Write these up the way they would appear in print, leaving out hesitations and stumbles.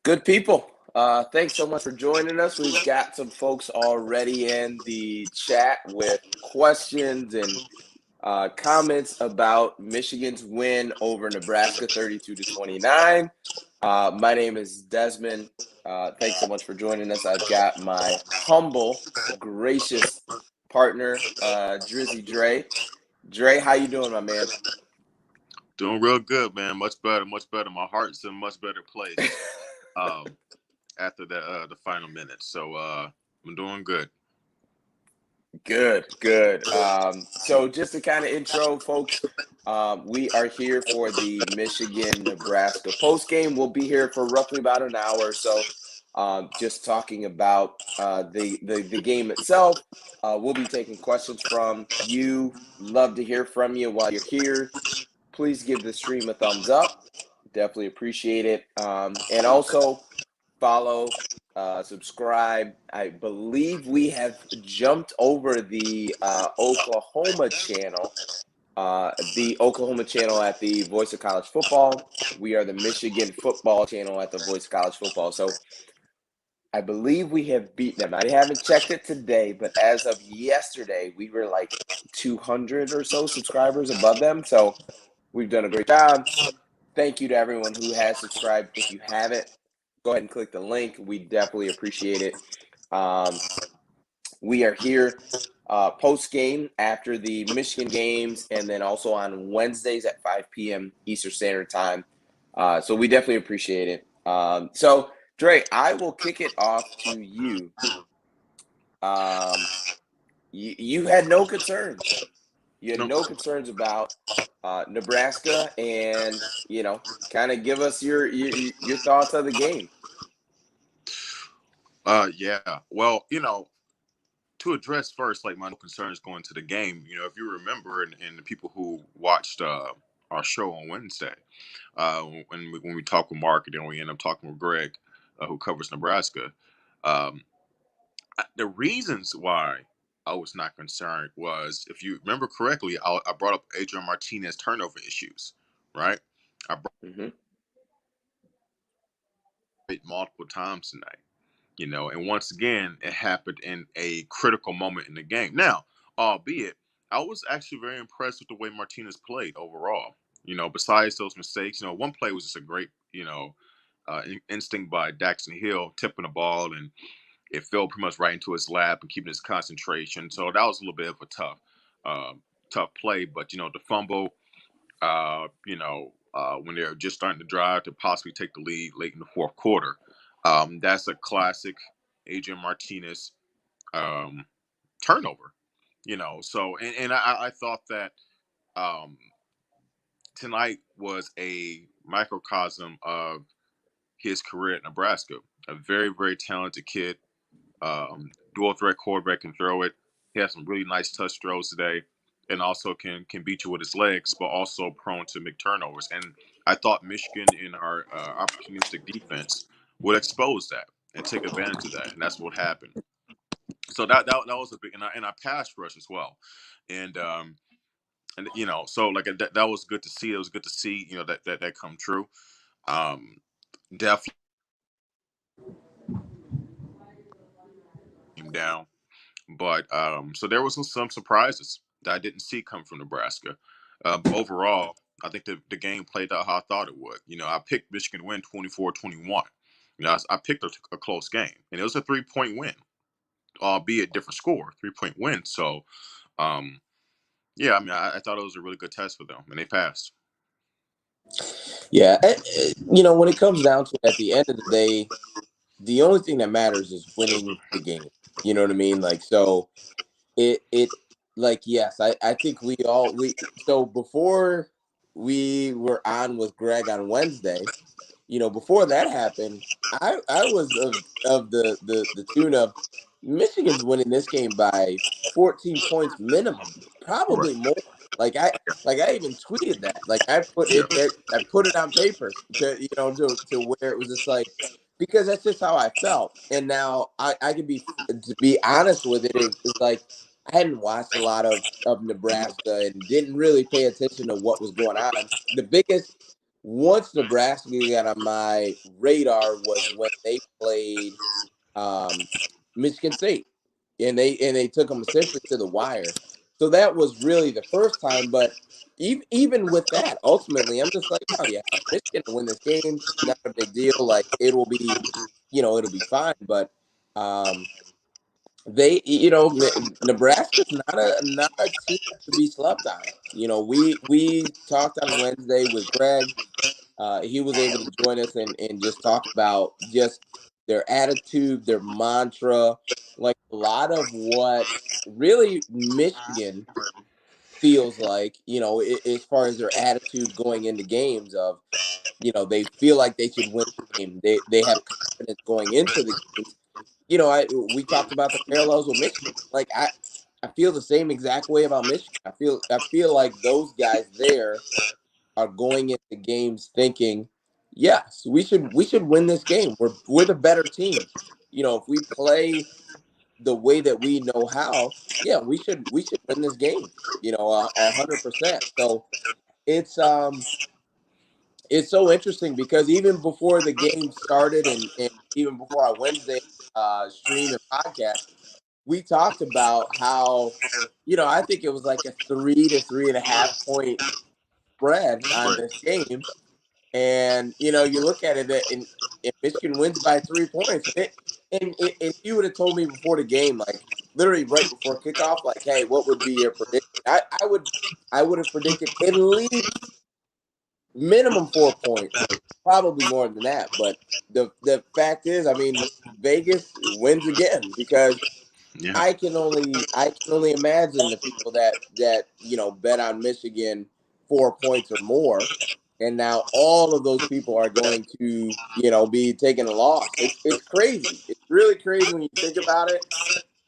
Good people. Thanks so much for joining us. We've got some folks already in the chat with questions and comments about Michigan's win over Nebraska 32-29. My name is Desmond. Thanks so much for joining us. I've got my humble, gracious partner, Drizzy Dre. Dre, how you doing, my man? Doing real good, man. Much better, much better. My heart's in a much better place after the final minutes. So I'm doing good. Good. So just to kind of intro, folks, we are here for the Michigan-Nebraska postgame. We'll be here for roughly about an hour or so, just talking about the game itself. We'll be taking questions from you. Love to hear from you while you're here. Please give the stream a thumbs up. Definitely appreciate it. And also follow, subscribe. I believe we have jumped over the Oklahoma channel. The Oklahoma channel at the Voice of College Football. We are the Michigan football channel at the Voice of College Football. So I believe we have beaten them. I haven't checked it today, but as of yesterday, we were like 200 or so subscribers above them. So we've done a great job. Thank you to everyone who has subscribed. If you haven't, go ahead and click the link. We definitely appreciate it. We are here post-game after the Michigan games and then also on Wednesdays at 5 p.m. Eastern Standard Time. So we definitely appreciate it. So, Dre, I will kick it off to you. You had no concerns. You had no concerns about Nebraska, and kind of give us your thoughts of the game. Yeah. Well, to address first, like my concerns going to the game. If you remember, and the people who watched our show on Wednesday, when we talk with Mark, and then we end up talking with Greg, who covers Nebraska. The reasons why I was not concerned was, if you remember correctly, I brought up Adrian Martinez turnover issues, right? I brought it multiple times tonight, and once again, it happened in a critical moment in the game. Now, albeit, I was actually very impressed with the way Martinez played overall. Besides those mistakes, one play was just a great, instinct by Daxton Hill, tipping the ball, and it fell pretty much right into his lap and keeping his concentration. So that was a little bit of a tough play. But the fumble, when they're just starting to drive to possibly take the lead late in the fourth quarter, that's a classic Adrian Martinez turnover. So and I thought that tonight was a microcosm of his career at Nebraska. A very, very talented kid. Dual threat quarterback, can throw it. He has some really nice touch throws today, and also can beat you with his legs, but also prone to make turnovers. And I thought Michigan, in our opportunistic defense, would expose that and take advantage of that, and that's what happened. So that was a big, and I pass rush as well, and so like that was good to see. It was good to see that come true. Definitely came down. But so there was some surprises that I didn't see come from Nebraska. Overall, I think the game played out how I thought it would. I picked Michigan to win 24-21. I picked a close game, and it was a 3-point win, albeit different score, 3-point win. So, yeah, I mean, I thought it was a really good test for them, and they passed. Yeah, when it comes down to it, at the end of the day, the only thing that matters is winning the game. You know what I mean? Like, so yes, I think so before we were on with Greg on Wednesday, before that happened, I was of the tune of Michigan's winning this game by 14 points minimum, probably more. Like I even tweeted that. Like I put it I put it on paper to where it was just like, because that's just how I felt. And now I can to be honest with it, is like I hadn't watched a lot of Nebraska and didn't really pay attention to what was going on. The biggest once Nebraska got on my radar was when they played um, Michigan State, and they took them essentially to the wire. So that was really the first time. But even with that, ultimately, I'm just like, oh yeah, Michigan will win this game. Not a big deal. Like it will be, it'll be fine. But um, Nebraska's not a team to be slept on. We talked on Wednesday with Greg. He was able to join us and just talk about just their attitude, their mantra, like a lot of what really Michigan feels like, as far as their attitude going into games of, they feel like they should win the game. They have confidence going into the games. We talked about the parallels with Michigan. Like I feel the same exact way about Michigan. I feel like those guys there are going into games thinking, yes, we should win this game. We're the better team. If we play the way that we know how, yeah, we should win this game. 100%. So it's um it's so interesting because even before the game started and even before our Wednesday stream and podcast, we talked about how I think it was like a 3 to 3.5 point spread on Right. this game. And you look at it, and Michigan wins by 3 points. And you would have told me before the game, like literally right before kickoff, like, hey, what would be your prediction? I would have predicted at least minimum 4 points, probably more than that. But the fact is, I mean, Vegas wins again because Yeah. I can only imagine the people that bet on Michigan 4 points or more, and now all of those people are going to be taking a loss. It's crazy. It's really crazy when you think about it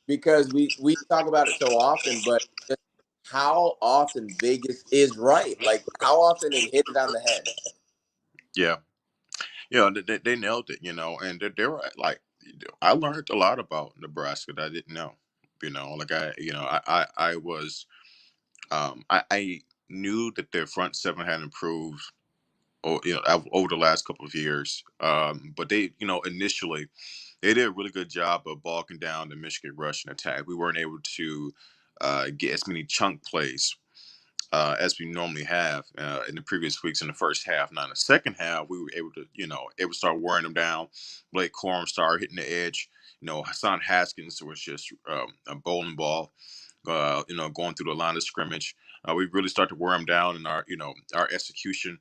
because we talk about it so often, but just how often Vegas is right, like how often it hit it on the head. Yeah. They nailed it, and they were like, I learned a lot about Nebraska that I didn't know. Like I was, I knew that their front seven had improved, over the last couple of years. But they, initially they did a really good job of bogging down the Michigan rushing attack. We weren't able to get as many chunk plays as we normally have in the previous weeks in the first half. Now in the second half, we were able to start wearing them down. Blake Corum started hitting the edge. Hassan Haskins was just a bowling ball. Going through the line of scrimmage, we really started to wear them down in our execution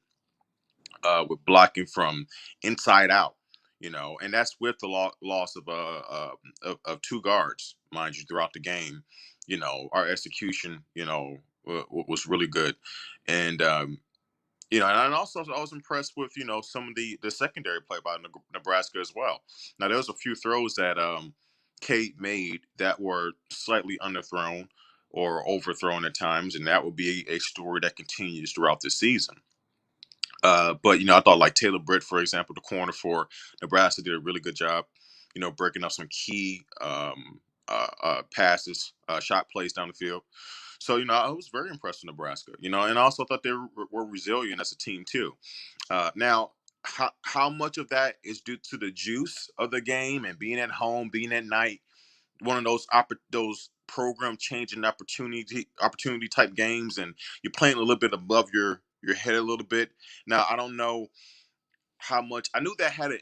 with blocking from inside out. And that's with the loss of two guards, mind you, throughout the game. Our execution, was really good, and and also I was impressed with some of the secondary play by Nebraska as well. Now there was a few throws that Kate made that were slightly underthrown or overthrown at times, and that will be a story that continues throughout the season. But I thought like Taylor Britt, for example, the corner for Nebraska, did a really good job. Breaking up some key passes, shot plays down the field. So I was very impressed with Nebraska. And I also thought they were resilient as a team too. Now, how much of that is due to the juice of the game and being at home, being at night, one of those program changing opportunity type games, and you're playing a little bit above your head a little bit. Now I don't know how much. I know that had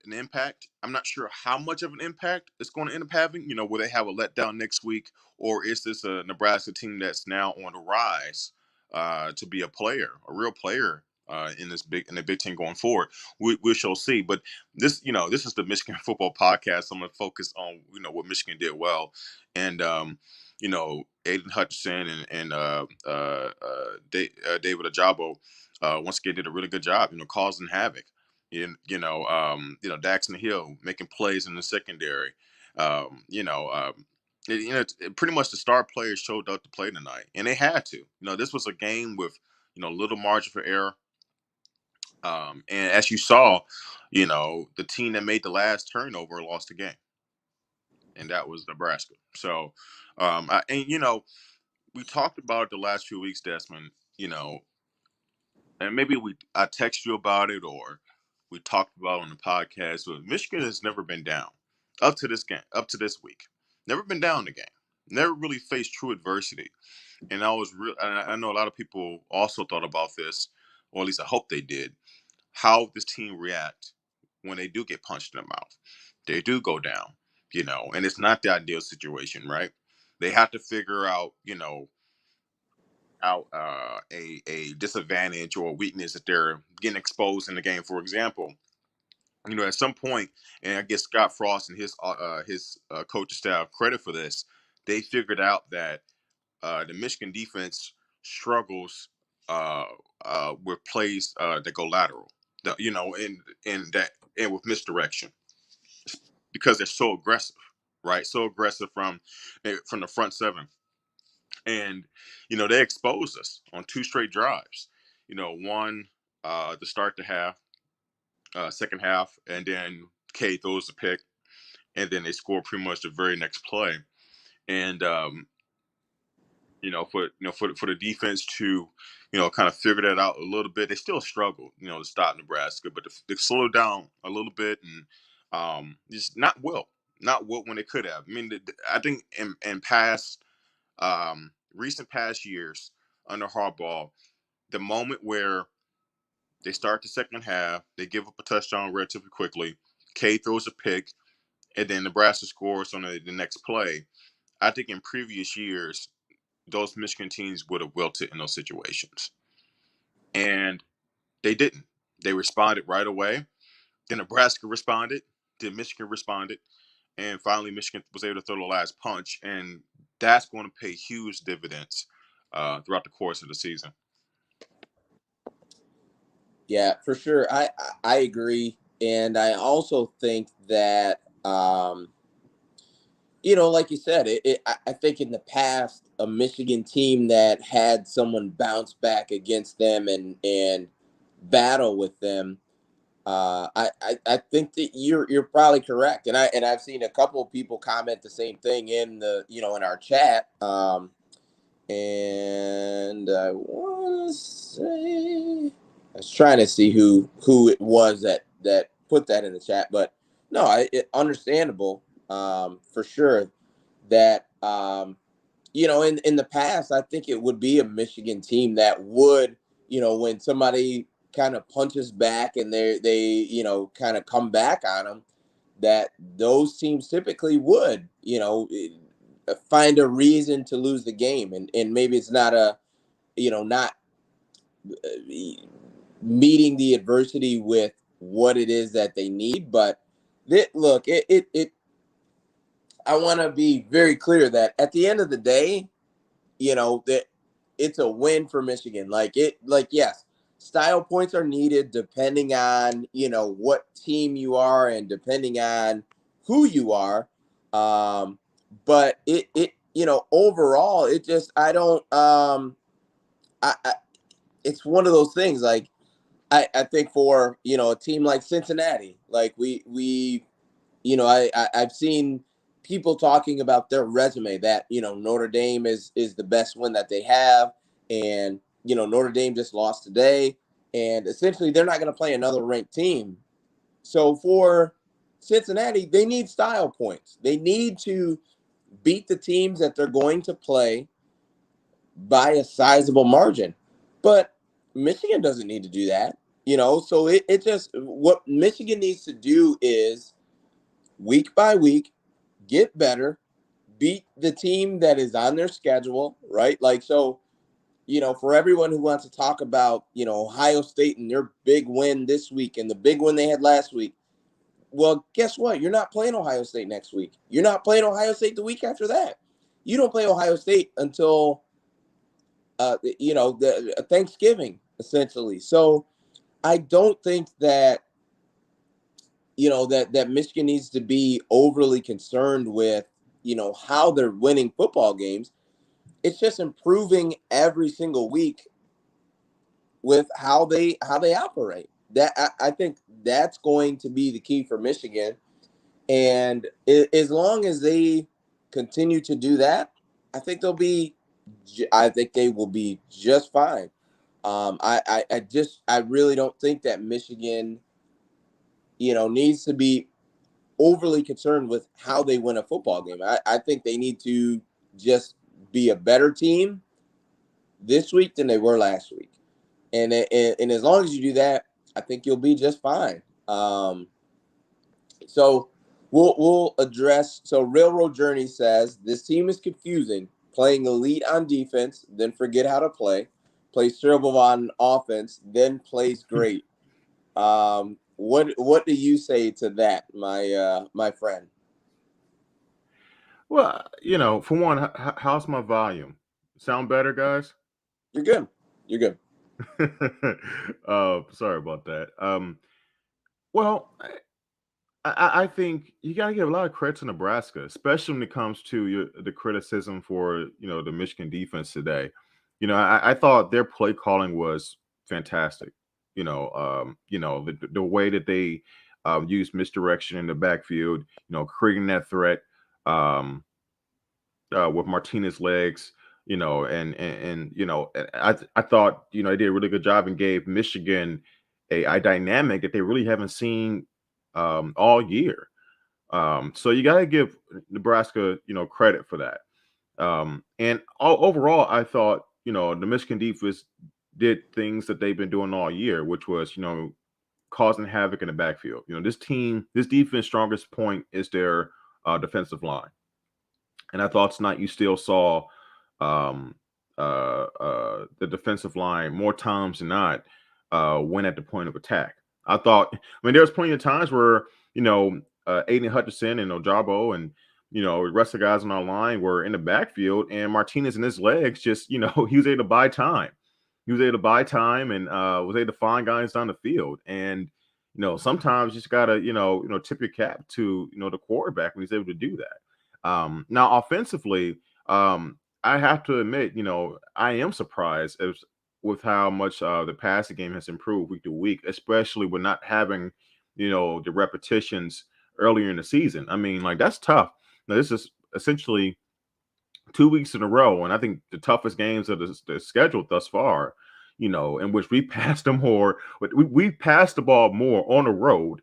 an impact. I'm not sure how much of an impact it's going to end up having. Will they have a letdown next week, or is this a Nebraska team that's now on the rise to be a real player in the Big Ten going forward? We shall see. But this is the Michigan football podcast. I'm going to focus on what Michigan did well, and Aiden Hutchinson and David Ajabo once again did a really good job, causing havoc. Daxton Hill making plays in the secondary. Pretty much the star players showed up to play tonight, and they had to. This was a game with little margin for error. And as you saw, the team that made the last turnover lost the game, and that was Nebraska. So, and we talked about it the last few weeks, Desmond. and maybe I text you about it or we talked about it on the podcast. But Michigan has never been down up to this game, up to this week. Never been down the game. Never really faced true adversity. And I was real. I know a lot of people also thought about this, or at least I hope they did. How this team react when they do get punched in the mouth. They do go down, and it's not the ideal situation, right? They have to figure out, a disadvantage or a weakness that they're getting exposed in the game. For example, at some point, and I guess Scott Frost and his coaching staff credit for this. They figured out that the Michigan defense struggles uh, with plays that go lateral, and with misdirection because they're so aggressive, right? So aggressive from the front seven, and they exposed us on two straight drives. One to start the half, second half, and then K throws the pick, and then they score pretty much the very next play. And for the defense to kind of figure that out a little bit, they still struggled to stop Nebraska, but they slowed down a little bit and just not well when they could have. I mean, I think in past recent past years under Harbaugh, the moment where they start the second half, they give up a touchdown relatively quickly. K throws a pick, and then Nebraska scores on the next play. I think in previous years, those Michigan teams would have wilted in those situations. And they didn't. They responded right away. Then Nebraska responded. Then Michigan responded. And finally, Michigan was able to throw the last punch. And that's going to pay huge dividends throughout the course of the season. Yeah, for sure. I agree, and I also think that like you said, I think in the past a Michigan team that had someone bounce back against them and battle with them. I think that you're probably correct, and I've seen a couple of people comment the same thing in the in our chat. And I want to say I was trying to see who it was that put that in the chat, but no, understandable for sure that in the past I think it would be a Michigan team that would when somebody kind of punches back and they kind of come back on them, that those teams typically would find a reason to lose the game, and maybe it's not not meeting the adversity with what it is that they need, but look, it I want to be very clear that at the end of the day, that it's a win for Michigan. Yes, style points are needed depending on what team you are and depending on who you are. But it overall, it just I don't I it's one of those things. Like I think for a team like Cincinnati, like we I've seen people talking about their resume that Notre Dame is the best win that they have, and Notre Dame just lost today, and essentially they're not going to play another ranked team. So for Cincinnati, they need style points. They need to beat the teams that they're going to play by a sizable margin. But Michigan doesn't need to do that. So it just what Michigan needs to do is week by week get better, beat the team that is on their schedule, right? Like, so, for everyone who wants to talk about, Ohio State and their big win this week and the big win they had last week, well, guess what? You're not playing Ohio State next week. You're not playing Ohio State the week after that. You don't play Ohio State until, the Thanksgiving, essentially. So I don't think that that Michigan needs to be overly concerned with how they're winning football games. It's just improving every single week with how they operate. That I think that's going to be the key for Michigan, and as long as they continue to do that, I think they'll be. I think they will be just fine. I really don't think that Michigan, needs to be overly concerned with how they win a football game. I think they need to just be a better team this week than they were last week. And as long as you do that, I think you'll be just fine. So we'll address. So Railroad Journey says this team is confusing, playing elite on defense, then forget how to play, plays terrible on offense, then plays great. What do you say to that, my friend? Well, for one, how's my volume? Sound better, guys? You're good. You're good. Sorry about that. Well, I think you got to give a lot of credit to Nebraska, especially when it comes to the criticism for the Michigan defense today. I thought their play calling was fantastic. The way that they used misdirection in the backfield, creating that threat. Um, with Martinez's legs, I thought they did a really good job and gave Michigan a dynamic that they really haven't seen all year. So you got to give Nebraska credit for that. And overall, I thought the Michigan defense did things that they've been doing all year, which was causing havoc in the backfield. This defense strongest point is their defensive line. And I thought tonight you still saw um, the defensive line more times than not win at the point of attack. I mean, there was plenty of times where, Aiden Hutchinson and Ojabo and, the rest of the guys on our line were in the backfield and Martinez and his legs just, he was able to buy time. He was able to buy time and was able to find guys down the field. And, sometimes you just got to, tip your cap to, the quarterback when he's able to do that. Now, offensively, I have to admit, I am surprised with how much the passing game has improved week to week, especially with not having, the repetitions earlier in the season. I mean, like that's tough. Now, this is essentially 2 weeks in a row, and I think the toughest games of the schedule thus far. In which we passed them more, but we passed the ball more on the road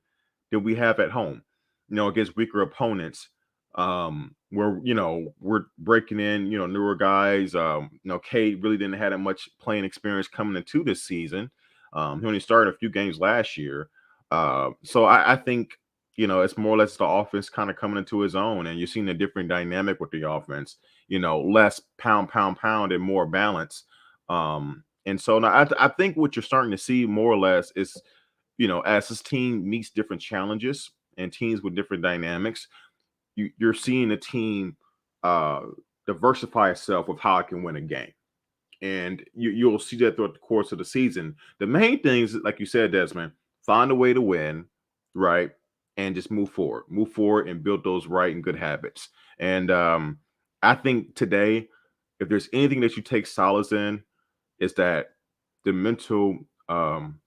than we have at home. Against weaker opponents where we're breaking in newer guys. Cade really didn't have that much playing experience coming into this season. He only started a few games last year. So I think it's more or less the offense kind of coming into his own, and you're seeing a different dynamic with the offense. Less pound pound pound and more balance. And so now I think what you're starting to see more or less is as this team meets different challenges and teams with different dynamics, you're seeing a team uh, diversify itself with how it can win a game. And you'll see that throughout the course of the season. The main thing is, like you said, Desmond, find a way to win, right? And just move forward and build those right and good habits. And I think today, if there's anything that you take solace in, is that the mental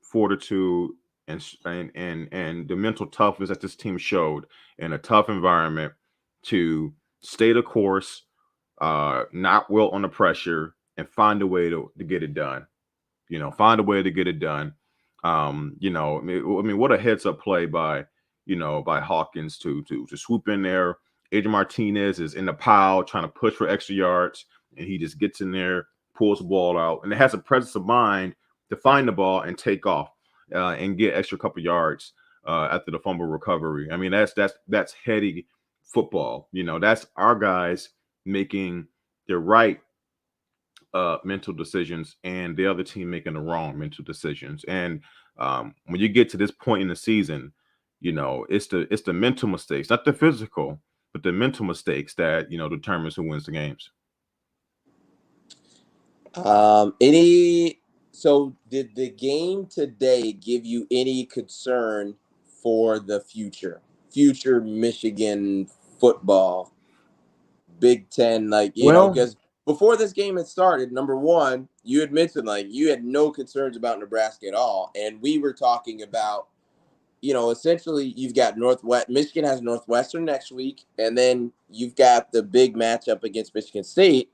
fortitude and the mental toughness that this team showed in a tough environment to stay the course, not wilt under pressure, and find a way to get it done. Find a way to get it done. What a heads up play by Hawkins to swoop in there. Adrian Martinez is in the pile trying to push for extra yards, and he just gets in there, pulls the ball out, and it has a presence of mind to find the ball and take off and get extra couple yards after the fumble recovery. I mean, that's heady football. That's our guys making the right mental decisions and the other team making the wrong mental decisions. And when you get to this point in the season, it's the mental mistakes, not the physical, but the mental mistakes that determines who wins the games. Any so did the game today give you any concern for the future Michigan football, Big Ten? Like, Well, because before this game had started, number one, you had mentioned like you had no concerns about Nebraska at all, and we were talking about, essentially you've got Northwest Michigan has Northwestern next week, and then you've got the big matchup against Michigan State.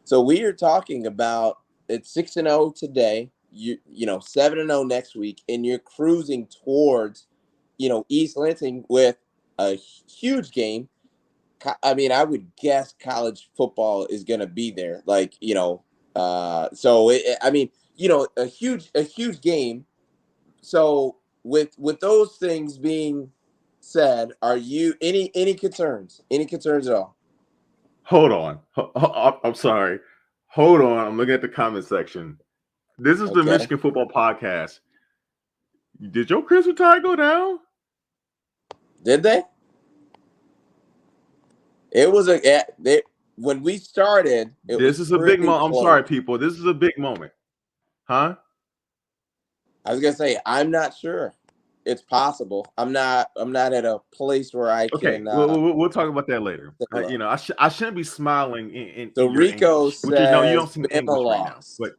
So we are talking about it's 6-0 today. you know 7-0 next week, and you're cruising towards East Lansing with a huge game. I mean, I would guess college football is going to be there. Like, I mean, a huge game. So with those things being said, are you any concerns? Any concerns at all? Hold on. I'm sorry. Hold on. I'm looking at the comment section. This is the Okay. Michigan Football Podcast. Did your Christmas tide go down? Did they? It was when we started, it This was is a big pretty moment. I'm close. sorry, people. This is a big moment. Huh? I was gonna say I'm not sure. It's possible. I'm not at a place where I Okay. can We'll talk about that later. take a look. I shouldn't be smiling So in your Rico English, which is no, you don't says seem Bama English right now. But lost.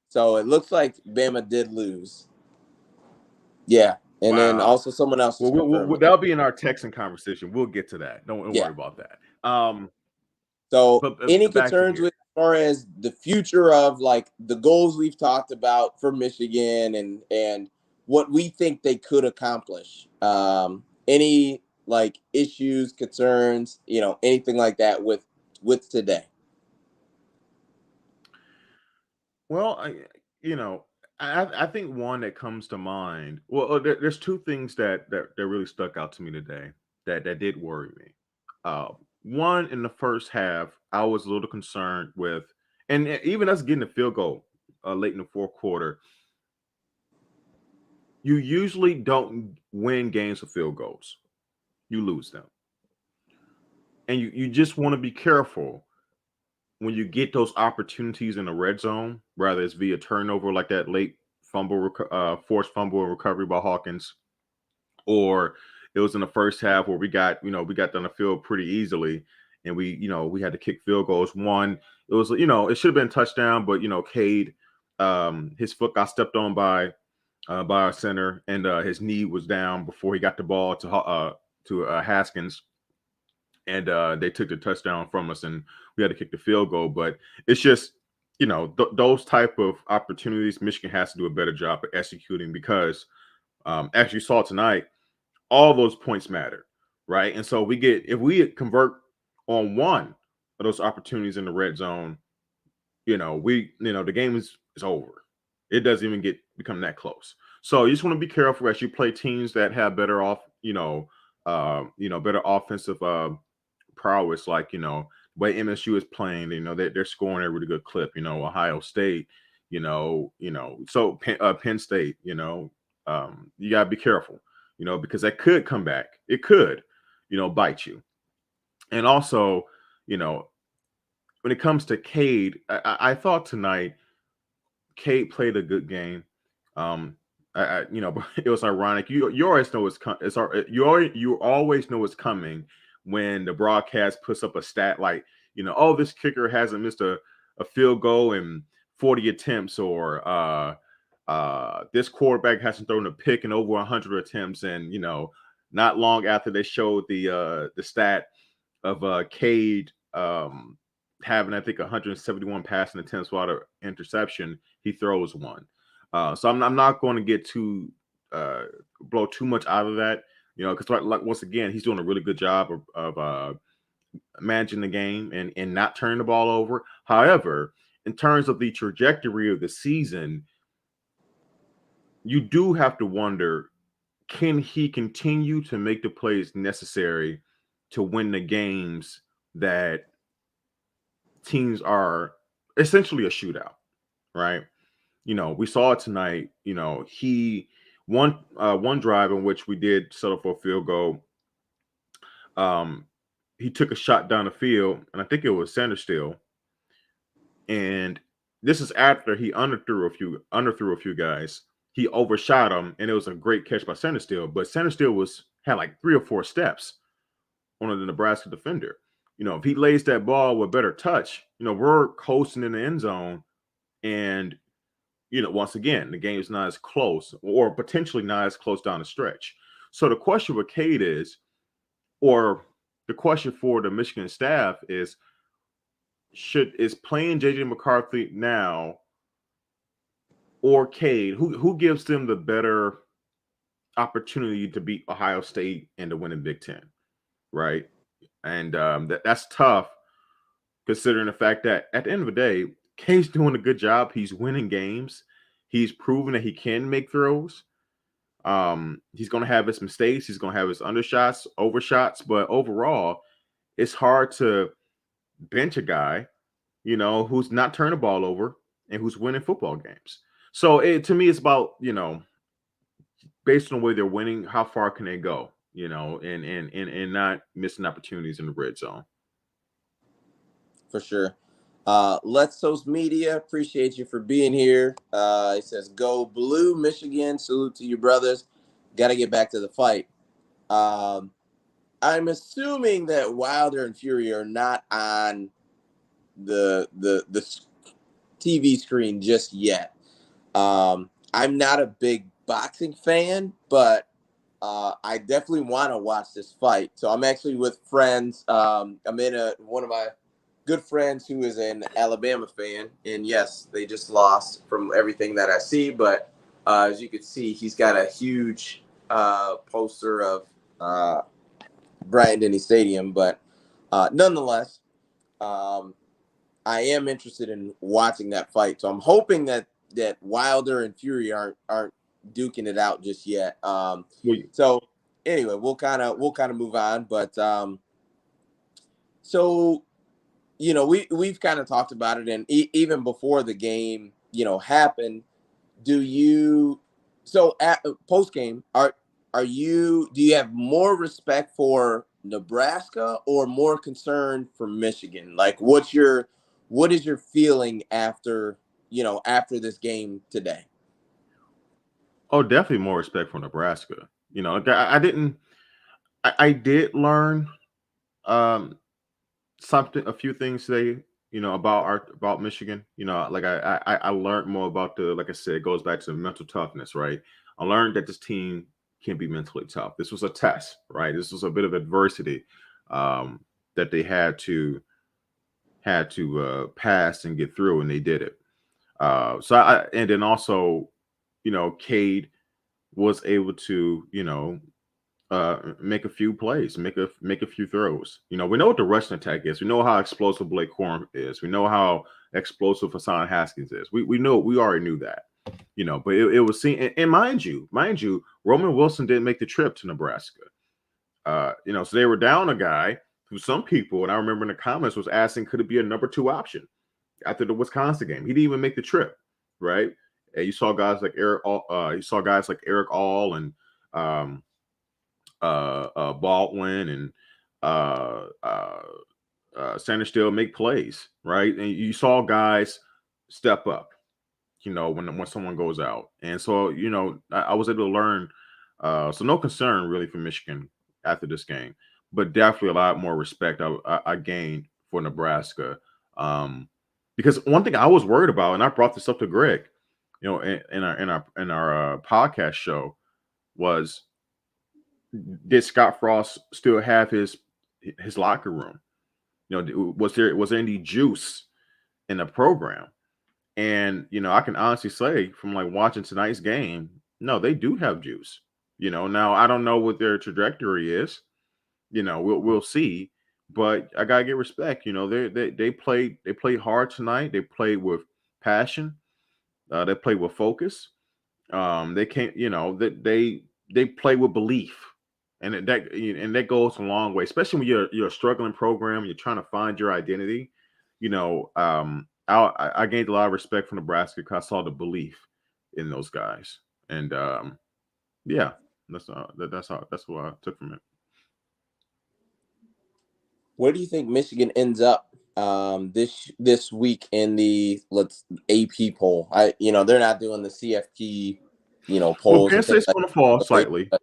So it looks like Bama did lose. Yeah. And then wow. also someone else Well, just confirmed it. that'll be in our texting conversation. We'll get to that. Don't Yeah. worry about that. So But any back to concerns here. with as far as the future of like the goals we've talked about for Michigan and what we think they could accomplish? Any like issues, concerns, anything like that with today? Well, you know, I think one that comes to mind. Well, there's two things that really stuck out to me today that did worry me. Uh, One, in the first half, I was a little concerned with, and even us getting a field goal late in the fourth quarter. You usually don't win games with field goals; you lose them, and you just want to be careful when you get those opportunities in the red zone, whether it's via turnover like that late forced fumble and recovery by Hawkins, or it was in the first half where we got down the field pretty easily, and we had to kick field goals. One, it was it should have been a touchdown, but Cade, his foot got stepped on by our center, and his knee was down before he got the ball to Haskins, and they took the touchdown from us, and we had to kick the field goal. But it's just those type of opportunities, Michigan has to do a better job of executing because, as you saw tonight, all those points matter, right? And so if we convert on one of those opportunities in the red zone, the game is over. It doesn't even become that close. So you just want to be careful as you play teams that have better better offensive prowess, like the way MSU is playing. They're scoring at a really good clip. Ohio State. So Penn State. You gotta be careful. Because that could come back. It could, bite you. And also, you know, when it comes to Cade, I thought tonight Cade played a good game. Um, it was ironic. You always know you always know it's coming when the broadcast puts up a stat like, oh, this kicker hasn't missed a field goal in 40 attempts, or this quarterback hasn't thrown a pick in over 100 attempts. And not long after they showed the stat of Cade having, I think, 171 passing attempts without an interception, he throws one. So I'm not going to get blow too much out of that, because like once again, he's doing a really good job of managing the game and not turning the ball over. However, in terms of the trajectory of the season, you do have to wonder, can he continue to make the plays necessary to win the games that teams are essentially a shootout, right? We saw it tonight. He one drive in which we did settle for a field goal. Um, he took a shot down the field, and I think it was center still. And this is after he underthrew a few guys. He overshot him, and it was a great catch by center still. But center still had like 3 or 4 steps on the Nebraska defender. If he lays that ball with better touch, we're coasting in the end zone, and once again, the game is not as close, or potentially not as close down the stretch. So the question with Cade or the question for the Michigan staff is playing JJ McCarthy now or Cade? Who gives them the better opportunity to beat Ohio State and to win in Big Ten, right? And that's tough considering the fact that at the end of the day, Cade's doing a good job. He's winning games. He's proven that he can make throws. He's going to have his mistakes. He's going to have his undershots, overshots, but overall, it's hard to bench a guy, who's not turning the ball over and who's winning football games. So to me, it's about, based on where they're winning, how far can they go, and not missing opportunities in the red zone. For sure. Let's Toast Media, appreciate you for being here. He says, "Go Blue, Michigan. Salute to you, brothers. Got to get back to the fight." Um, I'm assuming that Wilder and Fury are not on the TV screen just yet. I'm not a big boxing fan, but I definitely want to watch this fight. So I'm actually with friends. I'm in one of my good friends who is an Alabama fan, and yes, they just lost from everything that I see. But as you can see, he's got a huge poster of Bryant Denny Stadium. But nonetheless, um, I am interested in watching that fight. So I'm hoping that Wilder and Fury aren't duking it out just yet. So anyway, we'll kind of move on. But so we've kind of talked about it, and even before the game happened, do you? So at post game, are you? Do you have more respect for Nebraska or more concern for Michigan? Like, what is your feeling after this game today? Oh, definitely more respect for Nebraska. I didn't. I did learn um, a few things today. About Michigan. Like I learned more about like I said, it goes back to mental toughness, right? I learned that this team can be mentally tough. This was a test, right? This was a bit of adversity um, that they had to pass and get through, and they did it. And then also, Cade was able to, make a few plays, make a few throws. We know what the rushing attack is. We know how explosive Blake Corum is. We know how explosive Hassan Haskins is. We already knew that. But it was seen, and mind you, Roman Wilson didn't make the trip to Nebraska. So they were down a guy who some people, and I remember in the comments, was asking, could it be a number 2 option after the Wisconsin game? He didn't even make the trip, right? And you saw guys like Eric All and um, Baldwin and uh, uh, Sanders still make plays, right? And you saw guys step up, when someone goes out. And so, I was able to learn. So no concern really for Michigan after this game, but definitely a lot more respect I gained for Nebraska. Because one thing I was worried about, and I brought this up to Greg, in our podcast show, was did Scott Frost still have his locker room? Was there any juice in the program? And I can honestly say from like watching tonight's game, no, they do have juice. Now I don't know what their trajectory is. We'll see. But I gotta get respect. They played hard tonight. They played with passion. They played with focus. They can't. They play with belief, and that goes a long way, especially when you're a struggling program. You're trying to find your identity. I gained a lot of respect from Nebraska because I saw the belief in those guys, and yeah, that's what I took from it. Where do you think Michigan ends up this week in the AP poll? They're not doing the CFP Well, polls Penn and things State's like going to fall that. slightly. But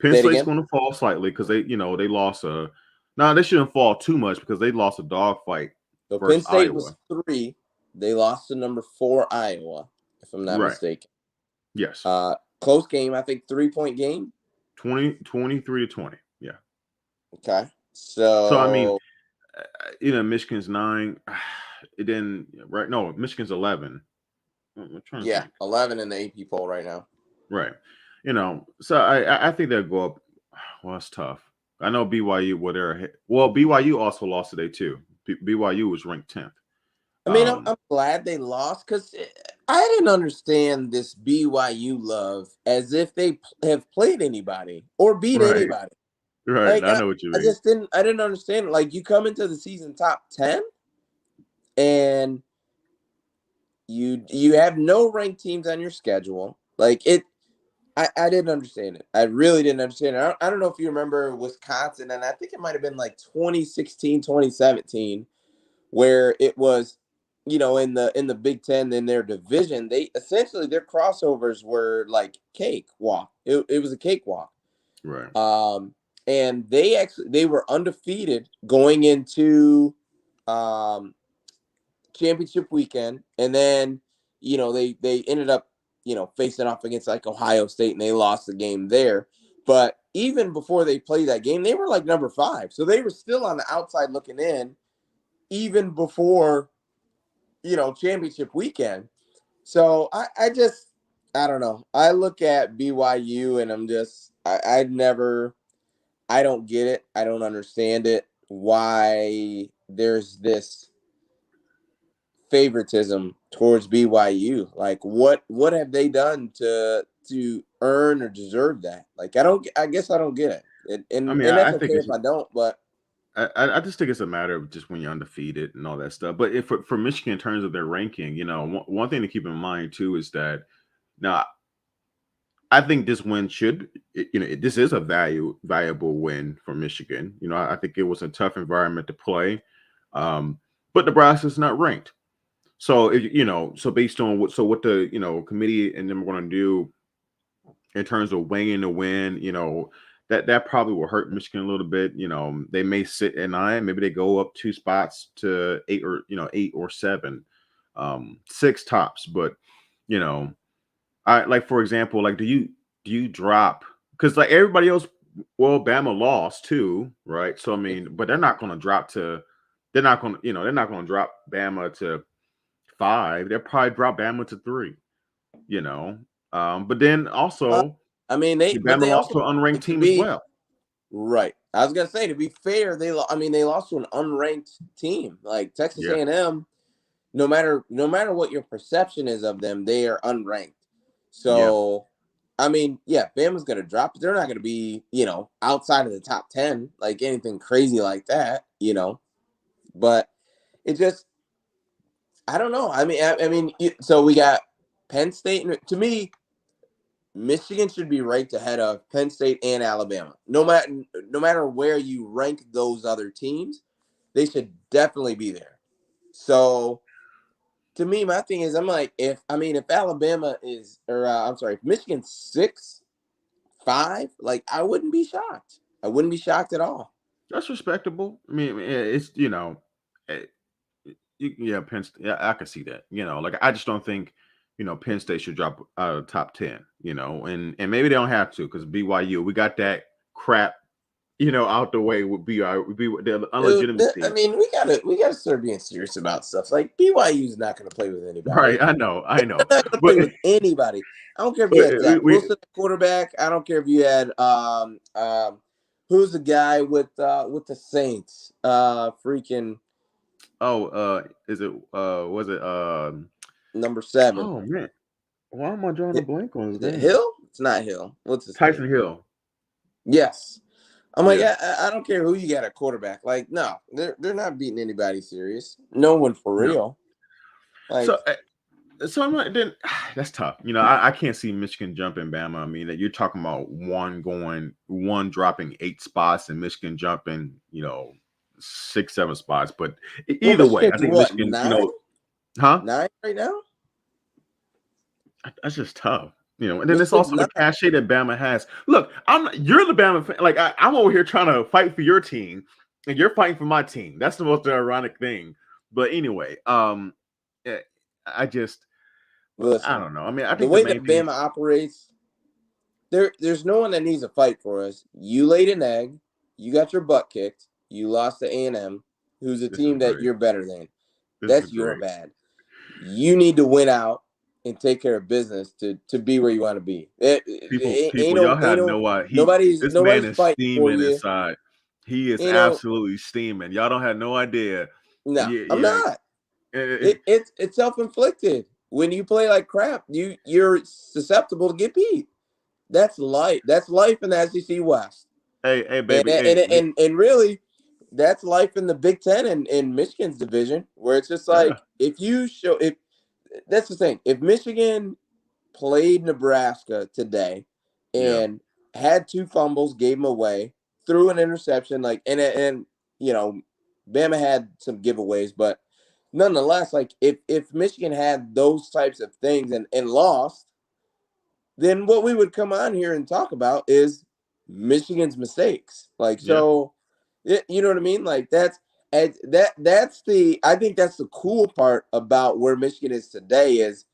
Penn say it State's again. going to fall slightly because they lost a. No, they shouldn't fall too much because they lost a dogfight So Penn versus State Iowa. was 3. They lost to number 4 Iowa, if I'm not Right. mistaken. Yes. Close game, I think 3-point game. 23-20. Yeah. Okay. So I mean, So Michigan's 9. It didn't right. No, Michigan's 11. I'm trying to Yeah, think. 11 in the AP poll right now. Right. So I think they'll go up. Well, it's tough. I know BYU. Well, BYU also lost today too. BYU was ranked 10th. I mean, I'm glad they lost because I didn't understand this BYU love as if they have played anybody or beat Right. anybody. Right. Like I know what you I mean. just didn't understand it. Like you come into the season top 10 and you have no ranked teams on your schedule. Like I didn't understand it. I really didn't understand it. I don't know if you remember Wisconsin, and I think it might have been like 2016, 2017, where it was, in the Big Ten in their division, they essentially their crossovers were like cakewalk. It was a cakewalk. Right. And they were undefeated going into championship weekend, and then they ended up facing off against like Ohio State, and they lost the game there. But even before they played that game, they were like number 5, so they were still on the outside looking in, even before championship weekend. So I don't know. I look at BYU and I don't get it. I don't understand it. Why there's this favoritism towards BYU? Like what have they done to earn or deserve that? Like I guess I don't get it. And I and, mean, and that's I think okay if I don't, but I just think it's a matter of just when you're undefeated and all that stuff. But if for Michigan in terms of their ranking, one thing to keep in mind too is that now I think this win this is a valuable win for Michigan. I think it was a tough environment to play, but Nebraska's not ranked. So so based on what the committee and them are going to do in terms of weighing the win, that probably will hurt Michigan a little bit. They may sit at 9, maybe they go up 2 spots to 8 or 8 or 7, 6 tops. But you know, I like for example, like do you drop because like everybody else, well, Bama lost too, right? So I mean, but they're not going to they're not going to drop Bama to 5. They'll probably drop Bama to 3. You know, but then uh, also I mean Bama they lost also to an unranked to team as be well. right. I was gonna say, to be fair, they lost to an unranked team like Texas Yeah, A&M. No matter what your perception is of them, they are unranked. yeah. So, I mean, yeah, Bama's gonna drop. They're not gonna be outside of the top 10, like anything crazy like that. But it just, I don't know. So we got Penn State. To me, Michigan should be ranked ahead of Penn State and Alabama. No matter where you rank those other teams, they should definitely be there. So to me, my thing is, I'm like, if Alabama is, or I'm sorry, if Michigan's 6-5, like I wouldn't be shocked. I wouldn't be shocked at all. That's respectable. I mean, it's eh, yeah, Penn State. Yeah, I can see that. Like I just don't think Penn State should drop out of the top 10. And maybe they don't have to because BYU, we got that crap out the way with the Dude, unlegitimacy. we gotta start being serious about stuff. Like BYU's not gonna play with anybody. Right, I know, They're not gonna but play with anybody. I don't care if you had we, Zach we Wilson at quarterback. I don't care if you had who's the guy with the Saints? Freaking oh is it was it number 7. oh man, why am I drawing a blank on his Is it name? Hill? It's not Hill. What's his name? Tyson Hill. Yes. I'm like, Yeah. I don't care who you got at quarterback. Like, no, they're not beating anybody serious. No one for No. real. Like, So I'm like, then that's tough. I can't see Michigan jumping Bama. I mean, you're talking about one dropping 8 spots and Michigan jumping, 6, 7 spots. But well, either way, I Michigan's think what, Michigan, 9? huh? 9 right now? That's just tough. And then it's Michigan's also the 9. cachet that Bama has. Look, you're the Bama fan. Like I'm over here trying to fight for your team, and you're fighting for my team. That's the most ironic thing. But anyway, eh, I just I Listen, don't know. I mean, I the think the way main that thing Bama is operates, there's no one that needs to fight for us. You laid an egg. You got your butt kicked. You lost to A&M, who's a this is team that great. you're better than. This is That's your great. bad. You need to win out. and take care of business to be where you want to be. People, y'all have no idea. This man Nobody's is fighting for steaming you. inside. He is Ain't no absolutely steaming. Y'all don't have no idea. no, Yeah, I'm yeah. not. And It's self-inflicted. When you play like crap, you're susceptible to get beat. That's life. That's life in the SEC West. hey, And baby, and hey, and, and really, that's life in the Big Ten and in Michigan's division, where it's just yeah, like if that's the thing. If Michigan played Nebraska today yeah. and had two fumbles, gave them away, threw an interception, like and you know, Bama had some giveaways, but nonetheless, like if Michigan had those types of things and lost, then what we would come on here and talk about is Michigan's mistakes. Like Yeah. so, you know what I mean? Like that's the I think that's the cool part about where Michigan is today is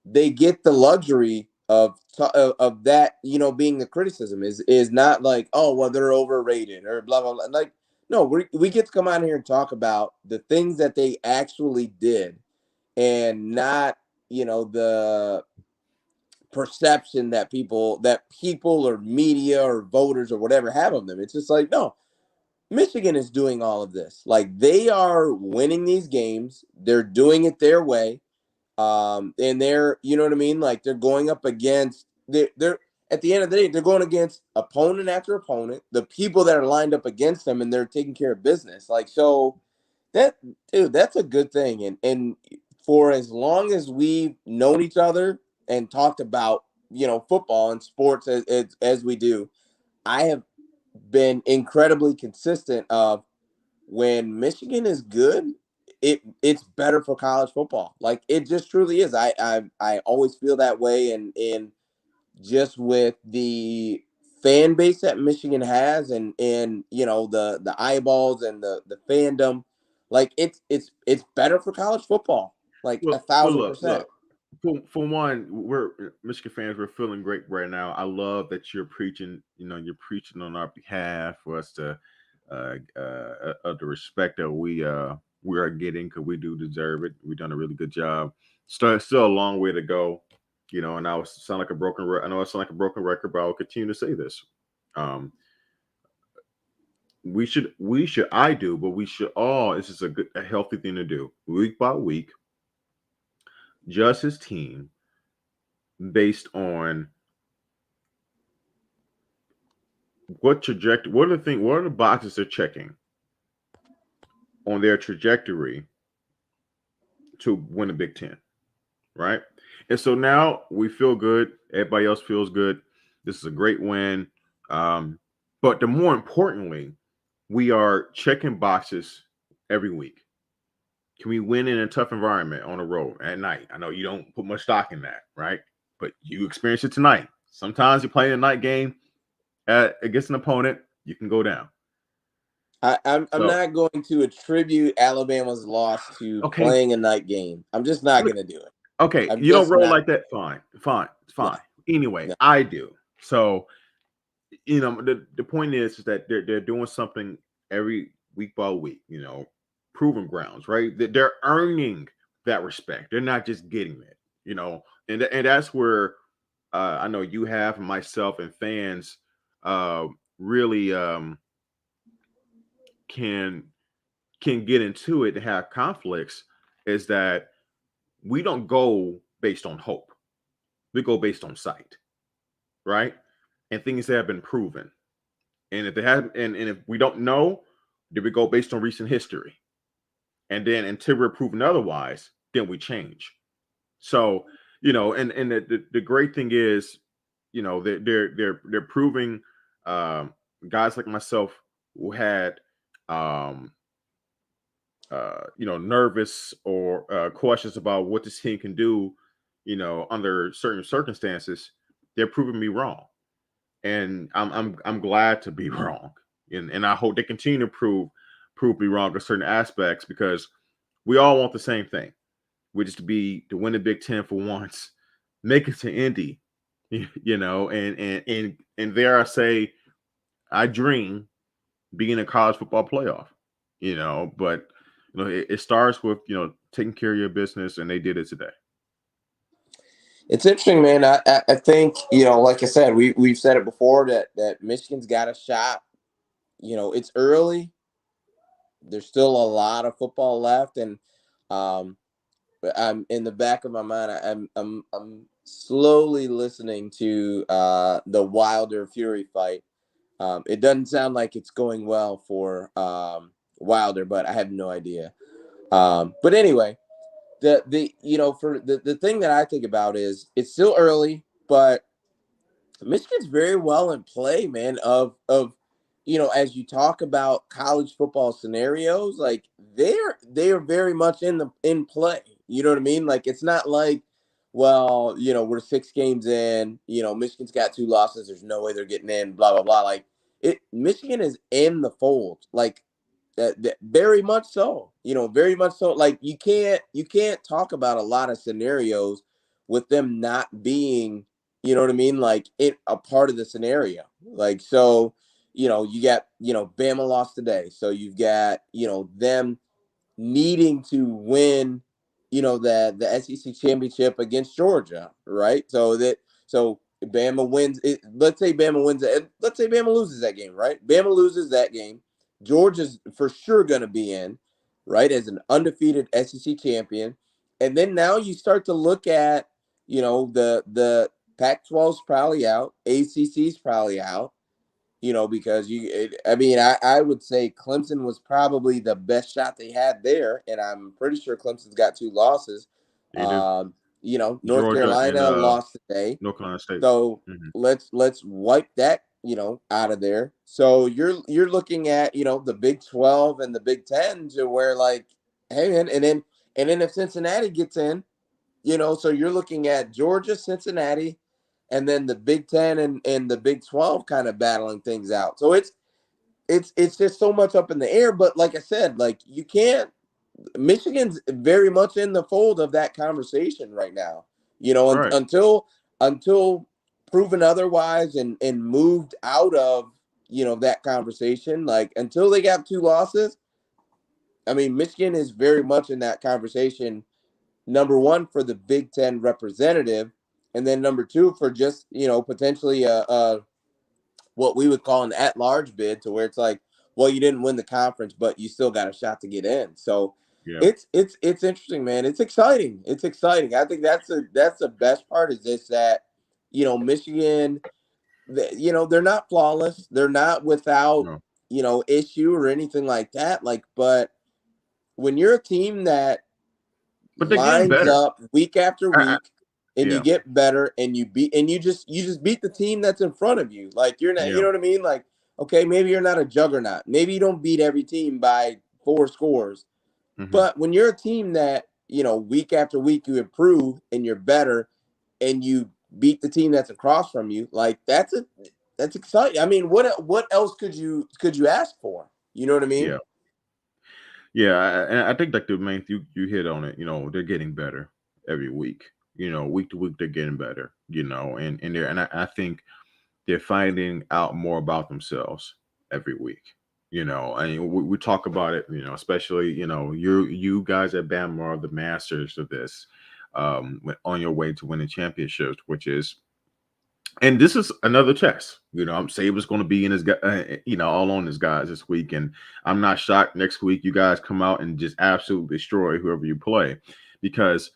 they get the luxury of that, being the criticism is not like, oh well, they're overrated or blah blah blah. Like no, we get to come on here and talk about the things that they actually did and not the perception that people or media or voters or whatever have of them. It's just like, no, Michigan is doing all of this. Like they are winning these games. They're doing it their way. And they're, you know what I mean? Like they're going up against they're at the end of the day, they're going against opponent after opponent, the people that are lined up against them, and they're taking care of business. Like so that dude, that's a good thing. And for as long as we've known each other and talked about, football and sports as we do, I have been incredibly consistent of when Michigan is good, it's better for college football. Like it just truly is. I always feel that way, and just with the fan base that Michigan has, and the eyeballs and the fandom, like it's better for college football, like a Well, thousand look, percent. look. For one, we're Michigan fans. We're feeling great right now. I love that you're preaching. You're preaching on our behalf for us to of the respect that we are getting because we do deserve it. We've done a really good job. Still a long way to go. And I sound like a broken. I know I sound like a broken record, but I will continue to say this. Um, we should. I do, but we should all. This is a healthy thing to do, week by week. Judge his team based on what trajectory, what are the boxes they're checking on their trajectory to win the Big Ten, right? And so now we feel good. Everybody else feels good. This is a great win. But the more importantly, we are checking boxes every week. Can we win in a tough environment on the road at night? I know you don't put much stock in that, right? But you experience it tonight. Sometimes you play a night game against an opponent, you can go down. I'm So, not going to attribute Alabama's loss to okay, playing a night game. I'm just not going to do it. okay, I'm you don't just roll not. like that. Fine, fine, it's No, fine. Anyway, no. I do. So, the point is that they're doing something every week by week. Proven grounds, right? They're earning that respect. They're not just getting it. And that's where I know you have and myself and fans really can get into it and have conflicts. Is that we don't go based on hope. We go based on sight, right? And things that have been proven. And if they have, and if we don't know, then we go based on recent history. And then until we're proven otherwise, then we change. So, and the great thing is, they're proving guys like myself who had nervous or questions about what this team can do, under certain circumstances, they're proving me wrong, and I'm glad to be wrong, and I hope they continue to prove me wrong in certain aspects because we all want the same thing, which is to win the Big Ten for once, make it to Indy, and there I say I dream being a college football playoff, but it starts with taking care of your business, and they did it today. It's interesting, man. I think, like I said, we've said it before that Michigan's got a shot. It's early. There's still a lot of football left, and um, I'm in the back of my mind. I'm slowly listening to the Wilder Fury fight. It doesn't sound like it's going well for Wilder, but I have no idea. But anyway, for the thing that I think about is it's still early, but Michigan's very well in play, man. As you talk about college football scenarios, like they are very much in play. You know what I mean? Like it's not like, well, we're 6 games in. Michigan's got 2 losses. There's no way they're getting in. Blah blah blah. Like Michigan is in the fold. Like very much so. Very much so. Like you can't talk about a lot of scenarios with them not being, you know what I mean, like a part of the scenario. Like so, you got Bama lost today, so you've got them needing to win, the SEC championship against Georgia, right? So Bama wins it. Let's say Bama wins it. Let's say Bama loses that game, right? Bama loses that game. Georgia's for sure going to be in, right, as an undefeated SEC champion. And then now you start to look at, the Pac-12's probably out, ACC's probably out, because I would say Clemson was probably the best shot they had there, and I'm pretty sure Clemson's got 2 losses. They do. North Georgia and Carolina lost today, North Carolina State. so Mm-hmm. let's wipe that out of there. So you're looking at the Big 12 and the Big 10 to where like, hey man, and then if Cincinnati gets in, so you're looking at Georgia, Cincinnati, and then the Big 10 and the Big 12 kind of battling things out. So it's just so much up in the air. But like I said, like you can't. Michigan's very much in the fold of that conversation right now. Right. Until proven otherwise and moved out of that conversation. Like until they got 2 losses, I mean, Michigan is very much in that conversation. Number one for the Big Ten representative, and then number two for just potentially a what we would call an at-large bid, to where it's like, well, you didn't win the conference, but you still got a shot to get in. So Yeah. it's interesting, man. It's exciting. It's exciting. I think that's the best part is this that Michigan, they're not flawless. They're not without No. issue or anything like that. Like, but when you're a team that But they're getting lines better. up week after week and you Yeah. get better and you just beat the team that's in front of you. Like you're not, you Yeah. know what I mean? Like, okay, maybe you're not a juggernaut. Maybe you don't beat every team by 4 scores. Mm-hmm. But when you're a team that, week after week you improve and you're better and you beat the team that's across from you, like that's exciting. I mean, what else could you ask for? You know what I mean? Yeah. Yeah. And I think like the main you hit on it. They're getting better every week. Week to week they're getting better. And I think they're finding out more about themselves every week. And we talk about it. Especially you guys at Bama are the masters of this. On your way to winning championships, which is, and this is another test. I'm Saban's going to be in his, all on his guys this week, and I'm not shocked next week you guys come out and just absolutely destroy whoever you play, because